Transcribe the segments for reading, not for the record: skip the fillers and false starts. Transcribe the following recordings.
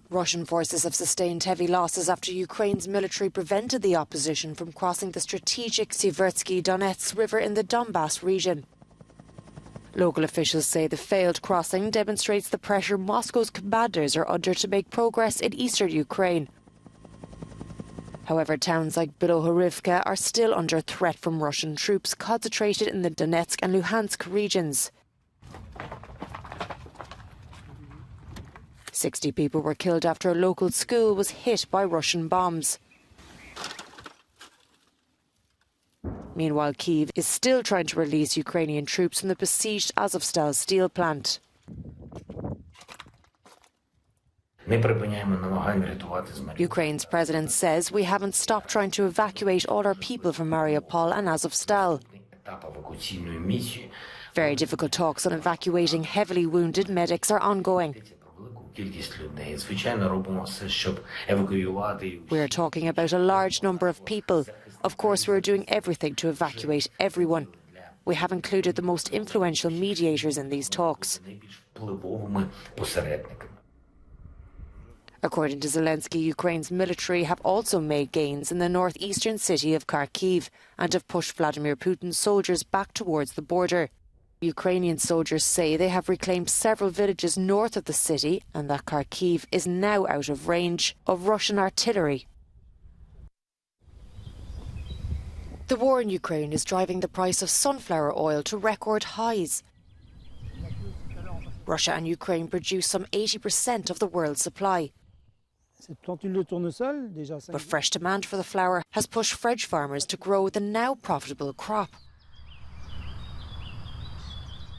Russian forces have sustained heavy losses after Ukraine's military prevented the opposition from crossing the strategic Siversky Donets River in the Donbass region. Local officials say the failed crossing demonstrates the pressure Moscow's commanders are under to make progress in eastern Ukraine. However, towns like Bilohorivka are still under threat from Russian troops concentrated in the Donetsk and Luhansk regions. 60 people were killed after a local school was hit by Russian bombs. Meanwhile, Kyiv is still trying to release Ukrainian troops from the besieged Azovstal steel plant. Ukraine's president says we haven't stopped trying to evacuate all our people from Mariupol and Azovstal. Very difficult talks on evacuating heavily wounded medics are ongoing. We're talking about a large number of people. Of course, we're doing everything to evacuate everyone. We have included the most influential mediators in these talks. According to Zelensky, Ukraine's military have also made gains in the northeastern city of Kharkiv and have pushed Vladimir Putin's soldiers back towards the border. Ukrainian soldiers say they have reclaimed several villages north of the city and that Kharkiv is now out of range of Russian artillery. The war in Ukraine is driving the price of sunflower oil to record highs. Russia and Ukraine produce some 80% of the world's supply. But fresh demand for the flour has pushed French farmers to grow the now profitable crop.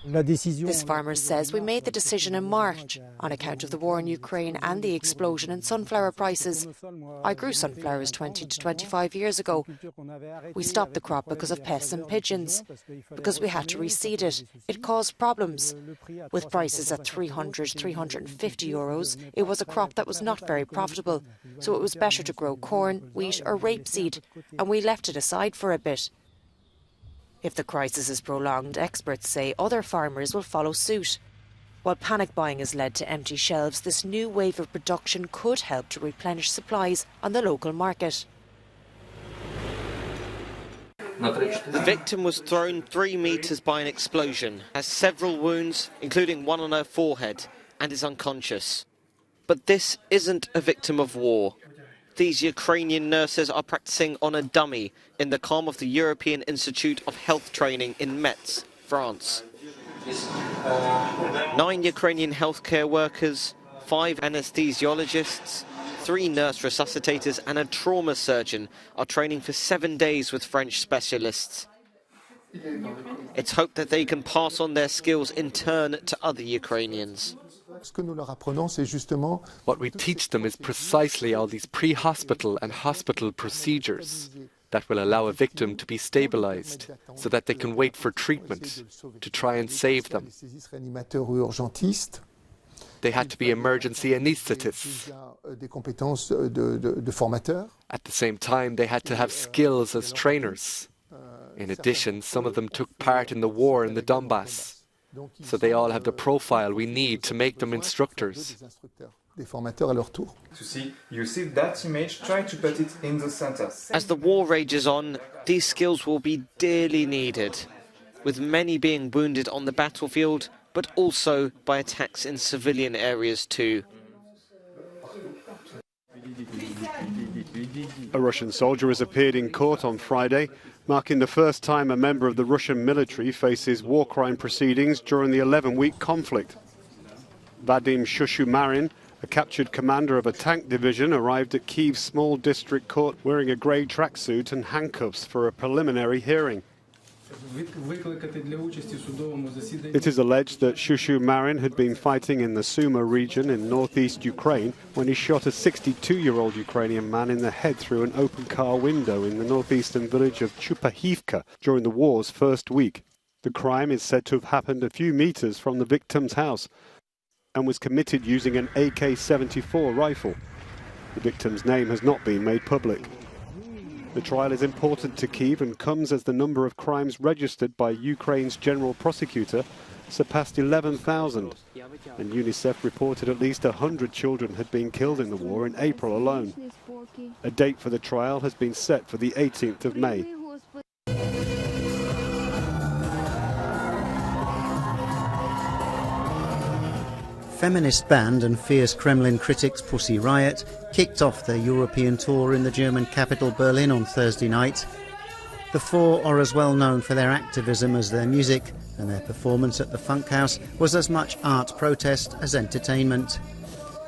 This farmer says we made the decision in March on account of the war in Ukraine and the explosion in sunflower prices. I grew sunflowers 20 to 25 years ago. We stopped the crop because of pests and pigeons, because we had to reseed it. It caused problems. With prices at 300, 350 euros, it was a crop that was not very profitable, so it was better to grow corn, wheat or rapeseed, and we left it aside for a bit. If the crisis is prolonged, experts say other farmers will follow suit. While panic buying has led to empty shelves, this new wave of production could help to replenish supplies on the local market. The victim was thrown 3 meters by an explosion, has several wounds, including one on her forehead, and is unconscious. But this isn't a victim of war. These Ukrainian nurses are practicing on a dummy in the calm of the European Institute of Health Training in Metz, France. 9 Ukrainian healthcare workers, 5 anesthesiologists, 3 nurse resuscitators and a trauma surgeon are training for 7 days with French specialists. It's hoped that they can pass on their skills in turn to other Ukrainians. What we teach them is precisely all these pre-hospital and hospital procedures that will allow a victim to be stabilized so that they can wait for treatment to try and save them. They had to be emergency anaesthetists. At the same time, they had to have skills as trainers. In addition, some of them took part in the war in the Donbass. So they all have the profile we need to make them instructors. You see that image, try to put it in the center. As the war rages on, these skills will be dearly needed, with many being wounded on the battlefield, but also by attacks in civilian areas too. A Russian soldier has appeared in court on Friday, marking the first time a member of the Russian military faces war crime proceedings during the 11-week conflict. Vadim Shushumarin, a captured commander of a tank division, arrived at Kyiv's small district court wearing a grey tracksuit and handcuffs for a preliminary hearing. It is alleged that Shushumarin had been fighting in the Sumy region in northeast Ukraine when he shot a 62-year-old Ukrainian man in the head through an open car window in the northeastern village of Chupahivka during the war's first week. The crime is said to have happened a few meters from the victim's house and was committed using an AK-74 rifle. The victim's name has not been made public. The trial is important to Kyiv and comes as the number of crimes registered by Ukraine's general prosecutor surpassed 11,000. And UNICEF reported at least 100 children had been killed in the war in April alone. A date for the trial has been set for the 18th of May. Feminist band and fierce Kremlin critics Pussy Riot kicked off their European tour in the German capital Berlin on Thursday night. The four are as well known for their activism as their music, and their performance at the Funkhaus was as much art protest as entertainment.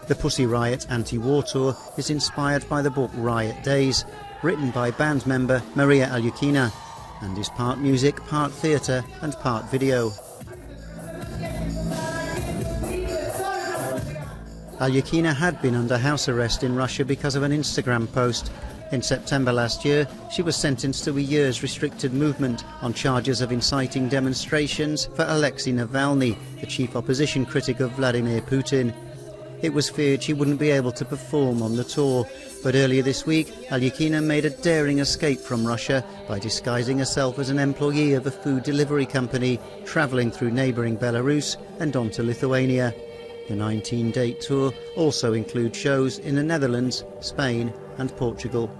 The Pussy Riot anti-war tour is inspired by the book Riot Days, written by band member Maria Alyukina, and is part music, part theatre and part video. Alyukina had been under house arrest in Russia because of an Instagram post. In September last year, she was sentenced to a year's restricted movement on charges of inciting demonstrations for Alexei Navalny, the chief opposition critic of Vladimir Putin. It was feared she wouldn't be able to perform on the tour, but earlier this week, Alyukina made a daring escape from Russia by disguising herself as an employee of a food delivery company, travelling through neighbouring Belarus and on to Lithuania. The 19-date tour also includes shows in the Netherlands, Spain and Portugal.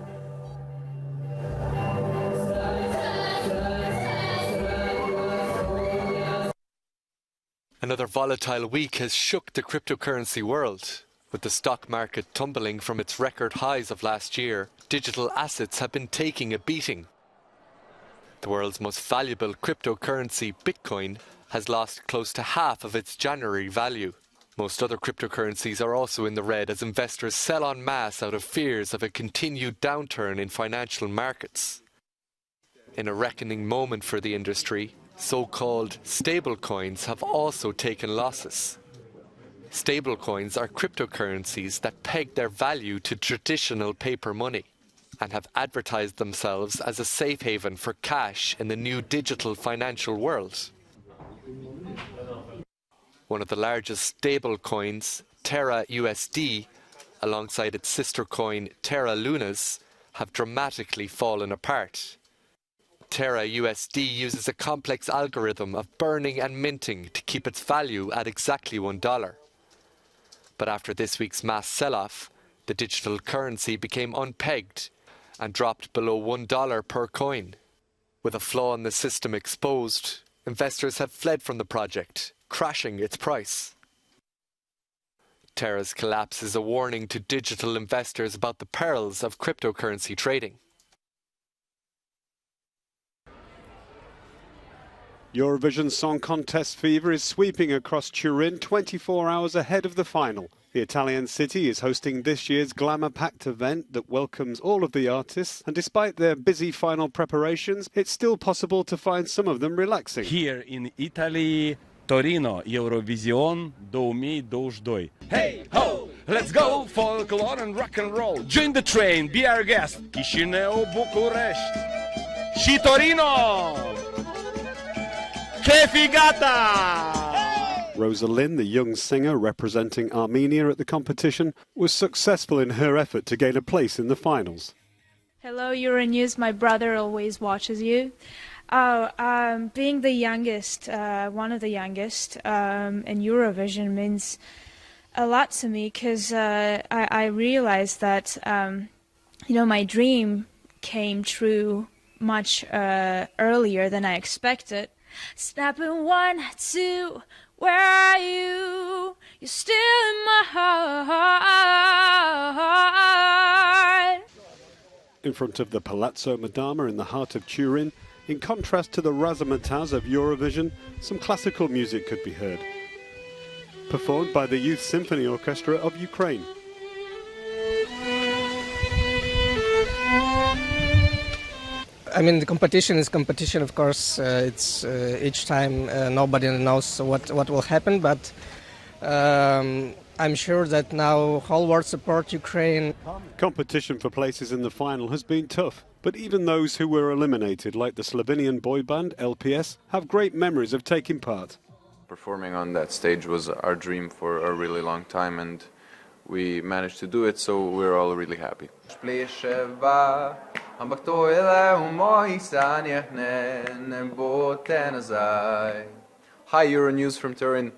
Another volatile week has shook the cryptocurrency world. With the stock market tumbling from its record highs of last year, digital assets have been taking a beating. The world's most valuable cryptocurrency, Bitcoin, has lost close to half of its January value. Most other cryptocurrencies are also in the red as investors sell en masse out of fears of a continued downturn in financial markets. In a reckoning moment for the industry, so-called stablecoins have also taken losses. Stablecoins are cryptocurrencies that peg their value to traditional paper money and have advertised themselves as a safe haven for cash in the new digital financial world. One of the largest stablecoins, Terra USD, alongside its sister coin Terra Lunas, have dramatically fallen apart. Terra USD uses a complex algorithm of burning and minting to keep its value at exactly $1. But after this week's mass sell-off, the digital currency became unpegged and dropped below $1 per coin. With a flaw in the system exposed, investors have fled from the project, crashing its price. Terra's collapse is a warning to digital investors about the perils of cryptocurrency trading. Eurovision Song Contest fever is sweeping across Turin 24 hours ahead of the final. The Italian city is hosting this year's glamour-packed event that welcomes all of the artists, and despite their busy final preparations, it's still possible to find some of them relaxing. Here in Italy, Torino, Eurovision 2022. Hey ho, let's go, folklore and rock and roll. Join the train, be our guest. Chisinau, Bucharest. Și Torino! Che figata! Rosa Lynn, the young singer representing Armenia at the competition, was successful in her effort to gain a place in the finals. Hello, Euronews. My brother always watches you. Being the youngest, one of the youngest, in Eurovision means a lot to me because I realized that, my dream came true much earlier than I expected. Snapping 1, 2, where are you? You're still in my heart. In front of the Palazzo Madama in the heart of Turin, in contrast to the razzmatazz of Eurovision, some classical music could be heard. Performed by the Youth Symphony Orchestra of Ukraine. I mean, the competition is competition, of course. It's each time nobody knows what will happen, but I'm sure that now whole world support Ukraine. Competition for places in the final has been tough, but even those who were eliminated, like the Slovenian boy band LPS, have great memories of taking part. Performing on that stage was our dream for a really long time, and we managed to do it, so we're all really happy. Hi, Euronews from Turin.